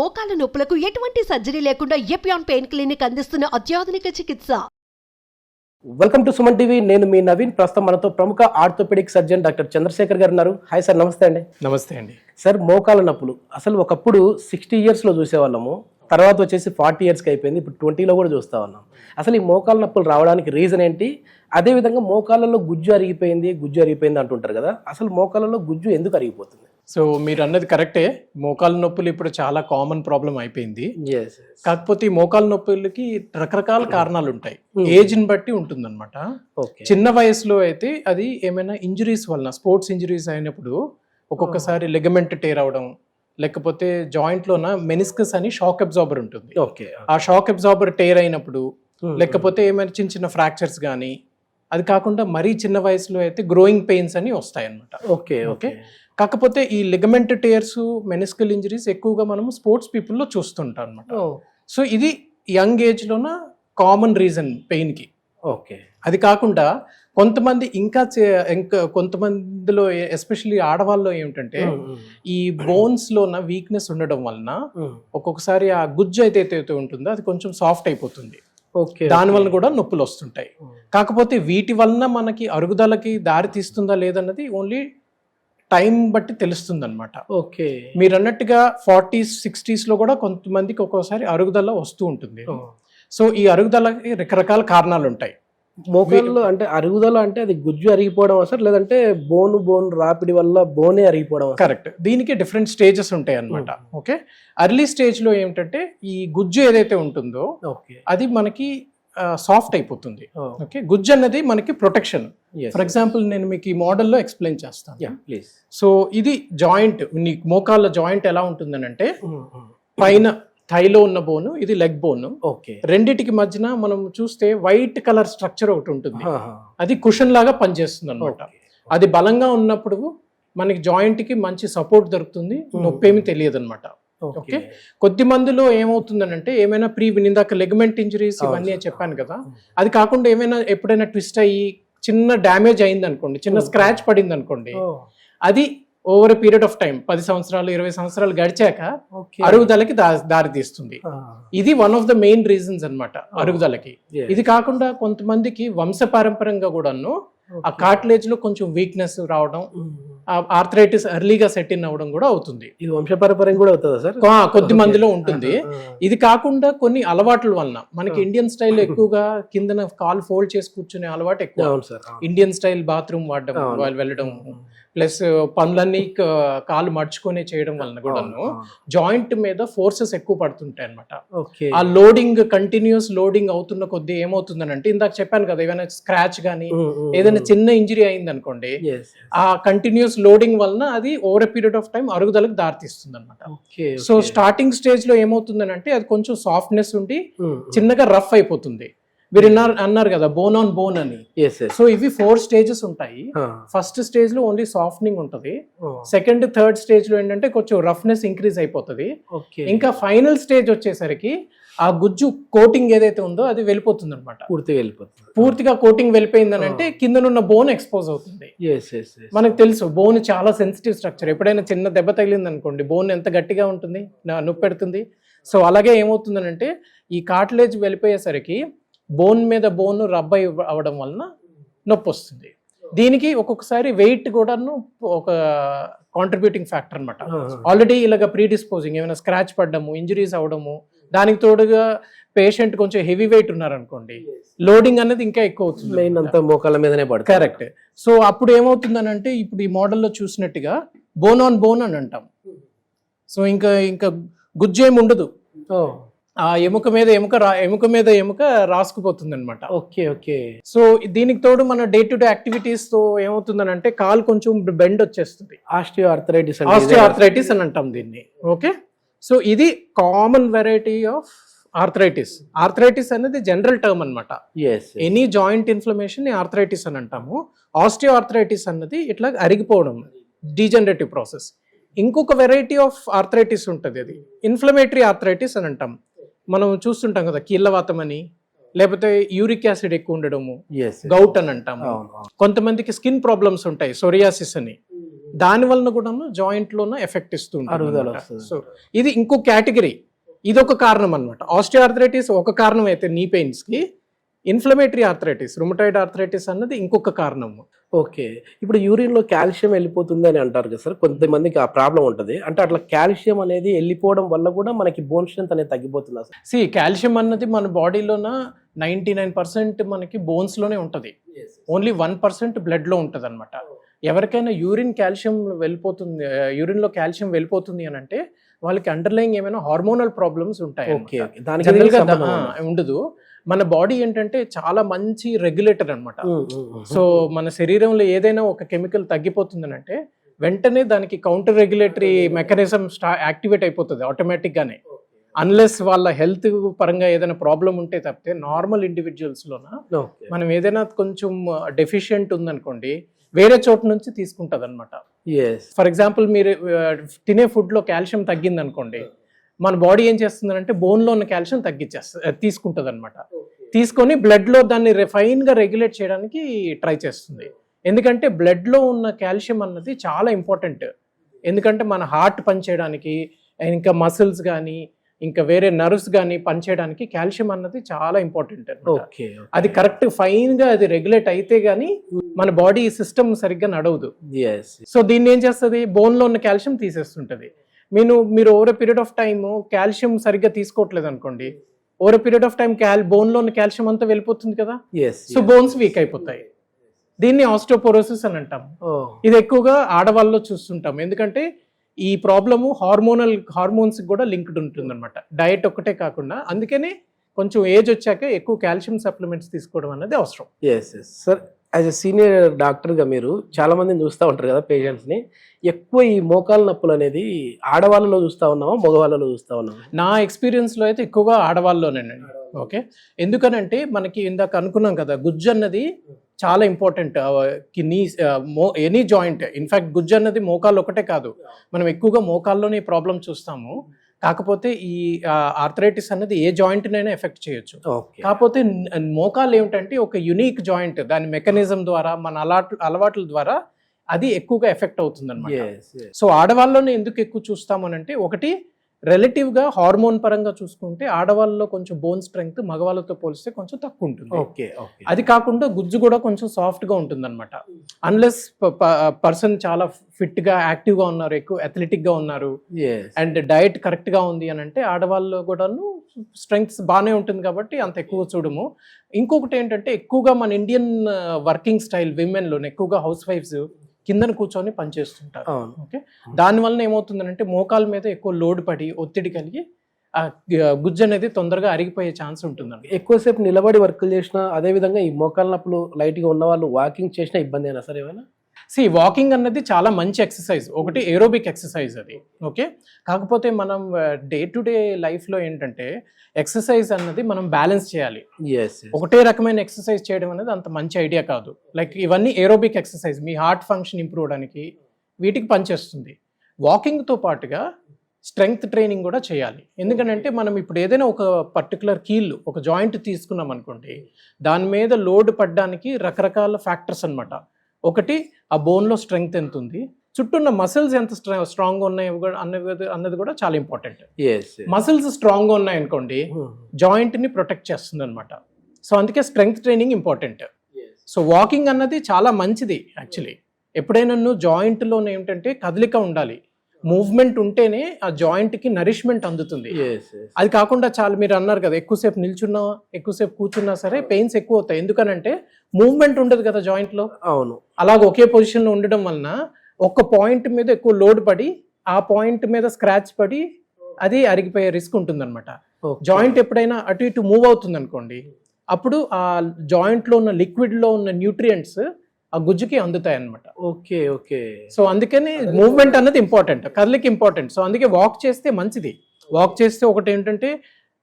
మోకాల నొప్పులకు ఎటువంటి సర్జరీ లేకుండా ఎపియాన్ పెయిన్ క్లినిక్ అందిస్తున్న అత్యాధునిక చికిత్స. Welcome to Suman TV. నేను మీ నవీన్. ప్రస్తుతం మనతో ప్రముఖ ఆర్థోపెడిక్ సర్జన్ డాక్టర్ చంద్రశేఖర్ గారు ఉన్నారు. హాయ్ సార్, నమస్తే అండి. నమస్తే అండి. సార్, మోకాల నొప్పులు అసలు ఒకప్పుడు 60 yearsలో చూసేవాళ్ళము, తర్వాత వచ్చేసి 40 yearsకి అయిపోయింది, ఇప్పుడు 20లో కూడా చూస్తూ ఉన్నాం. అసలు ఈ మోకాల నొప్పులు రావడానికి రీజన్ ఏంటి? అదేవిధంగా మోకాళ్ళలో గుజ్జు అరిగిపోయింది అంటుంటారు కదా, అసలు మోకాళ్ళలో గుజ్జు ఎందుకు అరిగిపోతుంది? సో మీరు అన్నది కరెక్టే. మోకాల నొప్పులు ఇప్పుడు చాలా కామన్ ప్రాబ్లం అయిపోయింది. కాకపోతే ఈ మోకాల నొప్పులకి రకరకాల కారణాలు ఉంటాయి, ఏజ్ని బట్టి ఉంటుంది అనమాట. చిన్న వయసులో అయితే అది ఏమైనా ఇంజరీస్ వలన, స్పోర్ట్స్ ఇంజరీస్ అయినప్పుడు ఒక్కొక్కసారి లెగమెంట్ టేర్ అవడం, లేకపోతే జాయింట్లోన మెనిస్కస్ అని షాక్ అబ్జార్బర్ ఉంటుంది. ఆ షాక్ అబ్జార్బర్ టేర్ అయినప్పుడు, లేకపోతే ఏమైనా చిన్న చిన్న ఫ్రాక్చర్స్ కానీ, అది కాకుండా మరీ చిన్న వయసులో అయితే గ్రోయింగ్ పెయిన్స్ అని వస్తాయి అనమాట. ఓకే. కాకపోతే ఈ లిగమెంట్ టేర్స్, మెనిస్కల్ ఇంజరీస్ ఎక్కువగా మనం స్పోర్ట్స్ పీపుల్లో చూస్తుంటాం అనమాట. సో ఇది యంగ్ ఏజ్లోన కామన్ రీజన్ పెయిన్కి. అది కాకుండా కొంతమంది ఇంకా కొంతమందిలో, ఎస్పెషల్లీ ఆడవాళ్ళలో ఏమిటంటే ఈ బోన్స్లోన వీక్నెస్ ఉండడం వలన ఒక్కొక్కసారి ఆ గుజ్జు అయితే ఉంటుందో అది కొంచెం సాఫ్ట్ అయిపోతుంది. దాని వలన కూడా నొప్పులు వస్తుంటాయి. కాకపోతే వీటి వలన మనకి అరుగుదలకి దారి తీస్తుందా లేదన్నది ఓన్లీ టైం బట్టి తెలుస్తుంది అనమాట. మీరు అన్నట్టుగా 40s, 60sలో కూడా కొంతమందికి ఒక్కోసారి అరుగుదల వస్తూ ఉంటుంది. సో ఈ అరుగుదలకి రకరకాల కారణాలు ఉంటాయి. మోకాళ్ళలో అంటే అరుగుదల అంటే అది గుజ్జు అరిగిపోవడం సార్, లేదంటే బోన్ రాపిడి వల్ల బోనే అరిగిపోవడం? కరెక్ట్. దీనికి డిఫరెంట్ స్టేజెస్ ఉంటాయి అనమాట. ఓకే, ఎర్లీ స్టేజ్లో ఏమిటంటే ఈ గుజ్జు ఏదైతే ఉంటుందో అది మనకి సాఫ్ట్ అయిపోతుంది. ఓకే, గుజ్జు అన్నది మనకి ప్రొటెక్షన్. ఫర్ ఎగ్జాంపుల్ నేను మీకు ఈ మోడల్లో ఎక్స్ప్లెయిన్ చేస్తాను. సో ఇది జాయింట్, మోకాళ్ళ జాయింట్ ఎలా ఉంటుందని అంటే, పైన థైలో ఉన్న బోను, ఇది లెగ్ బోన్. రెండిటికి మధ్యన మనం చూస్తే వైట్ కలర్ స్ట్రక్చర్ ఒకటి ఉంటుంది, అది కుషన్ లాగా పనిచేస్తుంది అనమాట. అది బలంగా ఉన్నప్పుడు మనకి జాయింట్ కి మంచి సపోర్ట్ దొరుకుతుంది, నొప్పి ఏమి తెలియదు అనమాట. ఓకే, కొద్ది మందిలో ఏమవుతుందనంటే ఏమైనా ఇందాక లెగమెంట్ ఇంజరీస్ ఇవన్నీ చెప్పాను కదా, అది కాకుండా ఏమైనా ఎప్పుడైనా ట్విస్ట్ అయ్యి చిన్న డ్యామేజ్ అయింది అనుకోండి, చిన్న స్క్రాచ్ పడింది అనుకోండి, అది ఓవర్ పీరియడ్ ఆఫ్ టైం 10 సంవత్సరాలు 20 సంవత్సరాలు గడిచాక అరుగుదలకి దారి తీస్తుంది. ఇది one of the main reasons అన్నమాట అరుగుదలకి. ఇది కాకుండా కొంతమందికి వంశపారంపర్యంగా కూడాను ఆ కార్టిలేజ్ లో కొంచెం వీక్నెస్ రావడం, ఆర్థరైటిస్ ఎర్లీగా సెట్ ఇన్ అవ్వడం కూడా అవుతుంది. ఇది వంశపారంపర్యం కూడా అవుతుందా సార్? కొద్ది మందిలో ఉంటుంది. ఇది కాకుండా కొన్ని అలవాట్ల వలన, మనకి ఇండియన్ స్టైల్ ఎక్కువగా కిందన కాలు ఫోల్డ్ చేసి కూర్చునే అలవాటు ఎక్కువ. ఇండియన్ స్టైల్ బాత్రూమ్ వాడడం, వాళ్ళు వెళ్ళడం, ప్లస్ పనులన్నీ కాలు మడుచుకొని చేయడం వలన కూడాను జాయింట్ మీద ఫోర్సెస్ ఎక్కువ పడుతుంటాయి అనమాట. ఆ లోడింగ్, కంటిన్యూస్ లోడింగ్ అవుతున్న కొద్దీ ఏమవుతుందని అంటే, ఇందాక చెప్పాను కదా, ఏదైనా స్క్రాచ్ గానీ ఏదైనా చిన్న ఇంజరీ అయింది అనుకోండి, ఆ కంటిన్యూస్ లోడింగ్ వలన అది ఓవర్ పీరియడ్ ఆఫ్ టైం అరుగుదలకు దారితీస్తుంది అనమాట. సో స్టార్టింగ్ స్టేజ్ లో ఏమవుతుందని అంటే అది కొంచెం సాఫ్ట్నెస్ ఉండి చిన్నగా రఫ్ అయిపోతుంది. మీరు అన్నారు కదా బోన్ ఆన్ బోన్ అని. సో ఇవి 4 stages ఉంటాయి. ఫస్ట్ స్టేజ్ లో ఓన్లీ సాఫ్ట్నింగ్ ఉంటుంది. సెకండ్, థర్డ్ స్టేజ్ లో ఏంటంటే కొంచెం రఫ్నెస్ ఇంక్రీజ్ అయిపోతుంది. ఇంకా ఫైనల్ స్టేజ్ వచ్చేసరికి ఆ గుజ్జు కోటింగ్ ఏదైతే ఉందో అది వెళ్ళిపోతుంది అనమాట. పూర్తిగా కోటింగ్ వెళ్ళిపోయిందని అంటే కిందనున్న బోన్ ఎక్స్పోజ్ అవుతుంది. మనకు తెలుసు బోన్ చాలా సెన్సిటివ్ స్ట్రక్చర్. ఎప్పుడైనా చిన్న దెబ్బ తగిలింది అనుకోండి, బోన్ ఎంత గట్టిగా ఉంటుంది, నొప్పి పెడుతుంది. సో అలాగే ఏమవుతుందని అంటే ఈ కార్టిలేజ్ వెళ్ళిపోయేసరికి బోన్ మీద బోన్ రబ్ అవ్వడం వలన నొప్పి వస్తుంది. దీనికి ఒక్కొక్కసారి వెయిట్ కూడాను ఒక కాంట్రిబ్యూటింగ్ ఫ్యాక్టర్ అనమాట. ఆల్రెడీ ఇలాగ ప్రీడిస్పోజింగ్ ఏమైనా స్క్రాచ్ పడ్డము, ఇంజరీస్ అవడము, దానికి తోడుగా పేషెంట్ కొంచెం హెవీ వెయిట్ ఉన్నారనుకోండి, లోడింగ్ అనేది ఇంకా ఎక్కువ అవుతుంది, మోకాళ్ళ మీదనే పడుతుంది. కరెక్ట్. సో అప్పుడు ఏమవుతుందని అంటే ఇప్పుడు ఈ మోడల్లో చూసినట్టుగా బోన్ ఆన్ బోన్ అని అంటాం. సో ఇంకా గుజ్జు ఏమి ఉండదు, ఆ ఎముక మీద ఎముక రాసుకుపోతుంది అనమాట. సో దీనికి తోడు మన డే టు డే యాక్టివిటీస్ తో ఏమవుతుందని అంటే కాలు కొంచెం బెండ్ వచ్చేస్తుంది. ఆస్టియోఆర్థరైటిస్ అని అంటాం దీన్ని. ఓకే, సో ఇది common variety of arthritis. Arthritis అనేది జనరల్ టర్మ్ అనమాట. ఎనీ జాయింట్ ఇన్ఫ్లమేషన్ ని ఆర్థరైటిస్ అని అంటాము. ఆస్టియోఆర్థరైటిస్ అన్నది ఇట్లా అరిగిపోవడం, డీజనరేటివ్ ప్రాసెస్. ఇంకొక వెరైటీ ఆఫ్ ఆర్థరైటిస్ ఉంటుంది, అది ఇన్ఫ్లమేటరీ ఆర్థరైటిస్ అని అంటాం. మనం చూస్తుంటాం కదా కీళ్ళవాతం అని, లేకపోతే యూరిక్ యాసిడ్ ఎక్కువ ఉండడము, గౌట్ అని అంటాము. కొంతమందికి స్కిన్ ప్రాబ్లమ్స్ ఉంటాయి, సోరియాసిస్ అని. దాని వలన కూడా జాయింట్ లోన ఎఫెక్ట్ ఇస్తూ అరుగుదల ఉంటుంది. వస్తుంది. సో ఇది ఇంకో కేటగిరీ, ఇది ఒక కారణం అనమాట. ఆస్టియోఆర్థరైటిస్ ఒక కారణం అయితే నీ పెయిన్స్ కి, ఇన్ఫ్లమేటరీ ఆర్థరైటిస్, రుమటాయిడ్ ఆర్థరైటిస్ అన్నది ఇంకొక కారణం. ఓకే, ఇప్పుడు యూరిన్ లో కాల్షియం వెళ్ళిపోతుంది అని అంటారు కదా సార్, కొంతమందికి ఆ ప్రాబ్లం ఉంటుంది. అంటే అట్లా కాల్షియం అనేది వెళ్ళిపోవడం వల్ల కూడా మనకి బోన్ స్ట్రెంత్ అనేది తగ్గిపోతుంది సార్? కాల్షియం అన్నది మన బాడీలోన 99% మనకి బోన్స్ లోనే ఉంటది, ఓన్లీ 1% బ్లడ్ లో ఉంటది అనమాట. ఎవరికైనా యూరిన్ లో కాల్షియం వెళ్ళిపోతుంది అని అంటే వాళ్ళకి అండర్లైన్ ఏమైనా హార్మోనల్ ప్రాబ్లమ్స్ ఉంటాయి. ఉండదు. మన బాడీ ఏంటంటే చాలా మంచి రెగ్యులేటర్ అనమాట. సో మన శరీరంలో ఏదైనా ఒక కెమికల్ తగ్గిపోతుంది అంటే వెంటనే దానికి కౌంటర్ రెగ్యులేటరీ మెకానిజం యాక్టివేట్ అయిపోతుంది ఆటోమేటిక్ గానే. అన్లెస్ వాళ్ళ హెల్త్ పరంగా ఏదైనా ప్రాబ్లం ఉంటే తప్పితే నార్మల్ ఇండివిజువల్స్ లోన మనం ఏదైనా కొంచెం డెఫిషియెంట్ ఉందనుకోండి వేరే చోట నుంచి తీసుకుంటది అనమాట. ఫర్ ఎగ్జాంపుల్ మీరు తినే ఫుడ్ లో కాల్షియం తగ్గింది అనుకోండి, మన బాడీ ఏం చేస్తుంది అంటే బోన్ లో ఉన్న కాల్షియం తీసుకుంటది అనమాట. తీసుకొని బ్లడ్ లో దాన్ని రిఫైన్ గా రెగ్యులేట్ చేయడానికి ట్రై చేస్తుంది. ఎందుకంటే బ్లడ్ లో ఉన్న కాల్షియం అన్నది చాలా ఇంపార్టెంట్. ఎందుకంటే మన హార్ట్ పనిచేయడానికి, ఇంకా మసిల్స్ కానీ ఇంకా వేరే నర్వ్స్ కానీ పనిచేయడానికి కాల్షియం అన్నది చాలా ఇంపార్టెంట్. అది కరెక్ట్ ఫైన్ గా అది రెగ్యులేట్ అయితే గానీ మన బాడీ సిస్టమ్ సరిగ్గా నడవదు. సో దీన్ని ఏం చేస్తుంది, బోన్ లో ఉన్న కాల్షియం తీసేస్తుంటది. మీరు over a period of time calcium సరిగ్గా తీసుకోవట్లేదు అనుకోండి, over a period of time bone లో ఉన్న కాల్షియం అంతా వెళ్ళిపోతుంది కదా. సో బోన్స్ వీక్ అయిపోతాయి. దీన్ని ఆస్టియోపోరోసిస్ అని అంటాం. ఇది ఎక్కువగా ఆడవాళ్ళలో చూస్తుంటాం. ఎందుకంటే ఈ ప్రాబ్లము హార్మోన్స్ కూడా లింక్డ్ ఉంటుంది అనమాట, డయట్ ఒక్కటే కాకుండా. అందుకనే కొంచెం ఏజ్ వచ్చాక ఎక్కువ కాల్షియం సప్లిమెంట్స్ తీసుకోవడం అనేది అవసరం. సార్, యాజ్ ఎ సీనియర్ డాక్టర్గా మీరు చాలా మందిని చూస్తూ ఉంటారు కదా పేషెంట్స్ని. ఎక్కువ ఈ మోకాలు నొప్పులు అనేది ఆడవాళ్ళలో చూస్తూ ఉన్నామా, మగవాళ్ళలో చూస్తూ ఉన్నామా? నా ఎక్స్పీరియన్స్లో అయితే ఎక్కువగా ఆడవాళ్ళలోనేనండి. ఓకే, ఎందుకనంటే మనకి ఇందాక అనుకున్నాం కదా, గుజ్జు అన్నది చాలా ఇంపార్టెంట్. ఎనీ జాయింట్, ఇన్ఫాక్ట్ గుజ్జు అన్నది మోకాళ్ళు ఒకటే కాదు, మనం ఎక్కువగా మోకాల్లోనే ప్రాబ్లం చూస్తాము. కాకపోతే ఈ ఆర్థరైటిస్ అన్నది ఏ జాయింట్ నైనా ఎఫెక్ట్ చేయొచ్చు. కాకపోతే మోకాలు ఏమిటంటే ఒక యునిక్ జాయింట్, దాని మెకానిజం ద్వారా మన అలవాట్ల ద్వారా అది ఎక్కువగా ఎఫెక్ట్ అవుతుంది అనమాట. సో ఆడవాళ్ళలోనే ఎందుకు ఎక్కువ చూస్తామనంటే, ఒకటి రిలేటివ్ గా హార్మోన్ పరంగా చూసుకుంటే ఆడవాళ్ళలో కొంచెం బోన్ స్ట్రెంగ్త్ మగవాళ్ళతో పోలిస్తే కొంచెం తక్కువ ఉంటుంది. అది కాకుండా గుజ్జు కూడా కొంచెం సాఫ్ట్ గా ఉంటుంది అనమాట. అన్లెస్ పర్సన్ చాలా ఫిట్ గా యాక్టివ్ గా ఉన్నారు, ఎక్కువ అథ్లెటిక్ గా ఉన్నారు, అండ్ డయట్ కరెక్ట్ గా ఉంది అని అంటే ఆడవాళ్ళు కూడాను స్ట్రెంగ్త్ బాగానే ఉంటుంది కాబట్టి అంత ఎక్కువ చూడము. ఇంకొకటి ఏంటంటే, ఎక్కువగా మన ఇండియన్ వర్కింగ్ స్టైల్ విమెన్ లోనే ఎక్కువగా హౌస్ వైఫ్స్ కిందన కూర్చొని పనిచేస్తుంటారు. ఓకే, దానివల్ల ఏమవుతుందంటే మోకాల మీద ఎక్కువ లోడ్ పడి ఒత్తిడి కలిగి ఆ గుజ్జు అనేది తొందరగా అరిగిపోయే ఛాన్స్ ఉంటుందండి. ఎక్కువసేపు నిలబడి వర్కులు చేసినా, అదే విధంగా ఈ మోకాల నొప్పులు లైట్ గా ఉన్న వాళ్ళు వాకింగ్ చేసినా ఇబ్బంది అయినా సరే ఏమైనా? వాకింగ్ అన్నది చాలా మంచి ఎక్సర్సైజ్, ఒకటి ఏరోబిక్ ఎక్సర్సైజ్ అది. ఓకే, కాకపోతే మనం డే టు డే లైఫ్ లో ఏంటంటే ఎక్సర్సైజ్ అన్నది మనం బ్యాలెన్స్ చేయాలి. ఒకటే రకమైన ఎక్సర్సైజ్ చేయడం అనేది అంత మంచి ఐడియా కాదు. లైక్ ఇవన్నీ ఏరోబిక్ ఎక్సర్సైజ్ మీ హార్ట్ ఫంక్షన్ ఇంప్రూవ్ అవడానికి వీటికి పనిచేస్తుంది. వాకింగ్ తో పాటుగా స్ట్రెంగ్త్ ట్రైనింగ్ కూడా చేయాలి. ఎందుకంటే మనం ఇప్పుడు ఏదైనా ఒక పర్టికులర్ కీల్, ఒక జాయింట్ తీసుకున్నాం అనుకోండి, దాని మీద లోడ్ పడడానికి రకరకాల ఫ్యాక్టర్స్ అనమాట. ఒకటి ఆ బోన్లో స్ట్రెంగ్త్ ఎంత ఉంది, చుట్టూ ఉన్న మసిల్స్ ఎంత స్ట్రాంగ్గా ఉన్నాయి అన్నది కూడా చాలా ఇంపార్టెంట్. మసిల్స్ స్ట్రాంగ్గా ఉన్నాయి అనుకోండి, జాయింట్ని ప్రొటెక్ట్ చేస్తుంది అనమాట. సో అందుకే strength training important. So walking అన్నది చాలా మంచిది యాక్చువల్లీ. ఎప్పుడైనా జాయింట్లోనే ఏంటంటే కదలిక ఉండాలి, మూవ్మెంట్ ఉంటేనే ఆ జాయింట్కి నరిష్మెంట్ అందుతుంది. అది కాకుండా చాలా మీరు అన్నారు కదా, ఎక్కువసేపు నిల్చున్నా ఎక్కువసేపు కూర్చున్నా సరే పెయిన్స్ ఎక్కువ అవుతాయి. ఎందుకనంటే మూవ్మెంట్ ఉండదు కదా జాయింట్లో. అవును, అలాగ ఒకే పొజిషన్లో ఉండడం వలన ఒక్క పాయింట్ మీద ఎక్కువ లోడ్ పడి ఆ పాయింట్ మీద స్క్రాచ్ పడి అది అరిగిపోయే రిస్క్ ఉంటుంది అనమాట. జాయింట్ ఎప్పుడైనా అటు ఇటు మూవ్ అవుతుంది అనుకోండి, అప్పుడు ఆ జాయింట్లో ఉన్న లిక్విడ్లో ఉన్న న్యూట్రియంట్స్ ఆ గుజ్జుకి అందుతాయి అనమాట. సో అందుకని మూవ్మెంట్ అన్నది ఇంపార్టెంట్, కదలిక ఇంపార్టెంట్. సో అందుకే వాక్ చేస్తే మంచిది. వాక్ చేస్తే ఒకటి ఏంటంటే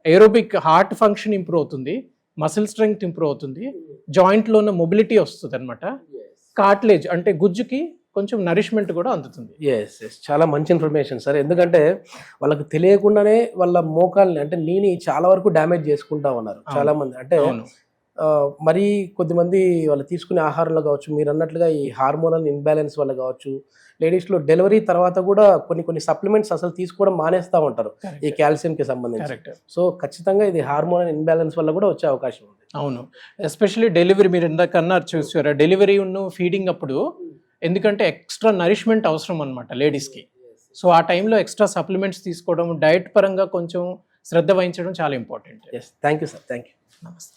ఏరోబిక్ హార్ట్ ఫంక్షన్ ఇంప్రూవ్ అవుతుంది, మసిల్ స్ట్రెంగ్త్ ఇంప్రూవ్ అవుతుంది, జాయింట్లో ఉన్న మొబిలిటీ వస్తుంది అనమాట, కార్టిలేజ్ అంటే గుజ్జుకి కొంచెం నరిష్మెంట్ కూడా అందుతుంది. చాలా మంచి ఇన్ఫర్మేషన్ సార్. ఎందుకంటే వాళ్ళకి తెలియకుండానే వాళ్ళ మోకాల్ని అంటే నీని చాలా వరకు డ్యామేజ్ చేసుకుంటా ఉన్నారు చాలా మంది. అంటే మరీ కొద్దిమంది వాళ్ళు తీసుకునే ఆహారంలో కావచ్చు, మీరు అన్నట్లుగా ఈ హార్మోనల్ ఇన్బ్యాలెన్స్ వల్ల కావచ్చు, లేడీస్లో డెలివరీ తర్వాత కూడా కొన్ని సప్లిమెంట్స్ అసలు తీసుకోవడం మానేస్తూ ఉంటారు ఈ కాల్షియంకి సంబంధించి. కరెక్ట్. సో ఖచ్చితంగా ఇది హార్మోనల్ ఇన్బ్యాలెన్స్ వల్ల కూడా వచ్చే అవకాశం ఉంది. అవును, ఎస్పెషల్లీ డెలివరీ మీరు ఇందాక అన్నారు చూసారా, డెలివరీ ఫీడింగ్ అప్పుడు ఎందుకంటే ఎక్స్ట్రా నరిష్మెంట్ అవసరం అనమాట లేడీస్కి. సో ఆ టైంలో ఎక్స్ట్రా సప్లిమెంట్స్ తీసుకోవడం, డైట్ పరంగా కొంచెం శ్రద్ధ వహించడం చాలా important. Yes, thank you sir, thank you. నమస్తే.